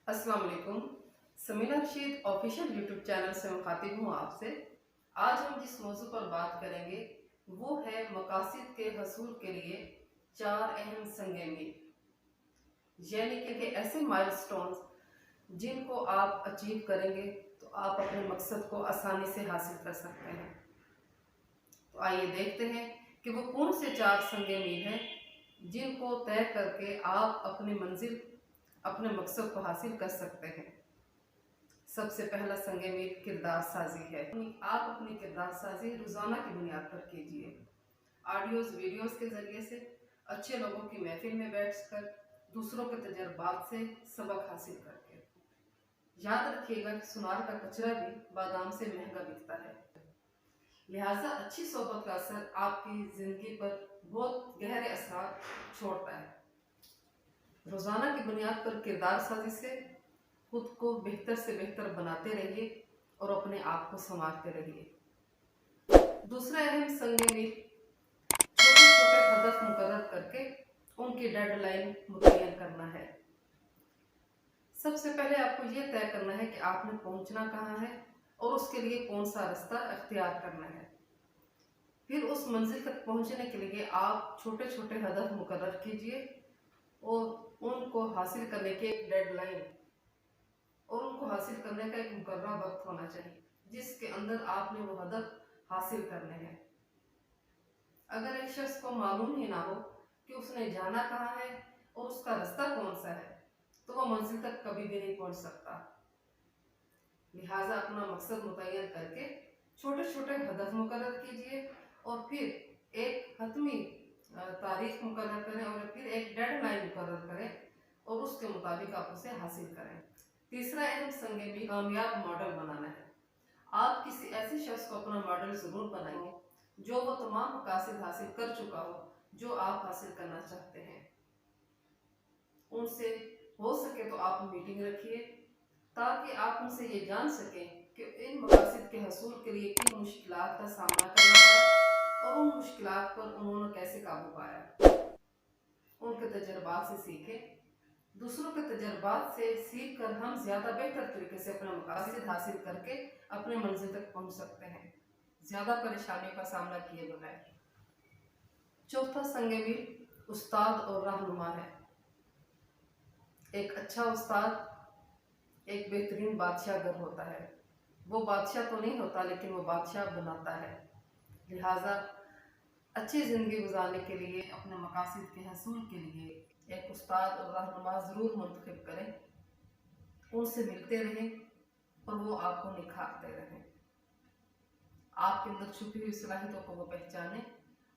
अस्सलाम वालेकुम। Samina Rashid official YouTube channel से मुखातिब हूँ आपसे। आज हम जिस मौजू पर बात करेंगे वो है मकासिद के हसूल के लिए 4 अहम संगे मील, यानी कि ऐसे माइलस्टोन्स जिनको आप अचीव करेंगे तो आप अपने मकसद को आसानी से हासिल कर सकते हैं। तो आइए देखते हैं कि वो कौन से 4 संगे मील हैं जिनको तय करके आप अपनी मंजिल, अपने मकसद को हासिल कर सकते हैं। सबसे पहला संगे मील किरदार साजी है। आप अपनी किरदार साजी रोजाना की बुनियाद पर कीजिए। ऑडियोज वीडियोस के जरिए से, अच्छे लोगों की महफिल में बैठकर, दूसरों के तजर्बात से सबक हासिल करके। याद रखिएगा कि सुनार का कचरा भी बादाम से महंगा बिकता है। लिहाजा अच्छी सोबत का असर आपकी जिंदगी पर बहुत गहरे असर छोड़ता है। रोजाना की बुनियाद पर किरदार साजी से खुद को बेहतर से बेहतर बनाते रहिए और अपने आप को संवारते रहिए। दूसरा अहम संगे मील छोटे छोटे हदफ मुकर्रर करके उनकी डेडलाइन मुतय्यन करना है। सबसे पहले आपको यह तय करना है कि आपने पहुंचना कहाँ है और उसके लिए कौन सा रास्ता अख्तियार करना है। फिर उस मंजिल तक पहुंचने के लिए आप छोटे छोटे हदफ मुकर्रर कीजिए और उनको हासिल करने के डेडलाइन और उनको हासिल करने का एक मुकर्रर वक्त होना चाहिए जिसके अंदर आपने वो हदफ हासिल करने हैं। अगर एक शख्स को मालूम ही ना हो कि उसने जाना कहाँ है और उसका रास्ता कौन सा है तो वह मंजिल तक कभी भी नहीं पहुंच सकता। लिहाजा अपना मकसद मुतय्यन करके छोटे छोटे हदफ मुकर्रर कीजिए और फिर एक हतमी तारीख मुकर्रर करें और फिर एक डेडलाइन मुकर्रर करें और उसके मुताबिक आप उसे हासिल करें। तीसरा अहम संगे मील कामयाब मॉडल बनाना है। आप किसी ऐसे शख्स को अपना मॉडल जरूर बनाइए जो वो तमाम मकासद हासिल कर चुका हो जो आप हासिल करना चाहते हैं। उनसे हो सके तो आप मीटिंग रखिए ताकि आप उनसे ये जान सकें कि इन मकासद के हसूल के लिए किन मुश्किलात का सामना करना पड़ा और उन मुश्किलात पर उन्होंने कैसे काबू पाया। उनके तजर्बात से सीखें। दूसरों के तजर्बात से सीख कर हम ज्यादा बेहतर तरीके से अपना मकासद हासिल करके अपने मंजिल तक पहुंच सकते हैं, ज्यादा परेशानियों का सामना किए बगैर। चौथा संगे मील उस्ताद और रहनुमा है। एक अच्छा उस्ताद एक बेहतरीन बादशाह घर होता है। वो बादशाह तो नहीं होता लेकिन वो बादशाह बनाता है। लिहाजा अच्छी ज़िंदगी गुजारने के लिए, अपने मकासद के हसूल के लिए एक उस्ताद और रहनुमा ज़रूर मुंतखब करें। उनसे मिलते रहें और वो आपको निखारते रहें। आपके अंदर छुपी हुई सलाहियतों को वो पहचानें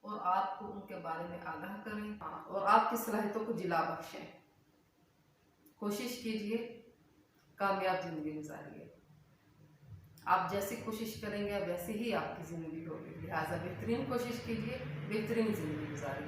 और आपको उनके बारे में आगाह करें और आपकी सलाहियतों को जिला बख्शें। कोशिश कीजिए, कामयाब ज़िंदगी गुजारिए। आप जैसी कोशिश करेंगे वैसे ही आपकी ज़िंदगी होगी। लिहाजा बेहतरीन कोशिश कीजिए, बेहतरीन ज़िंदगी गुजारिए।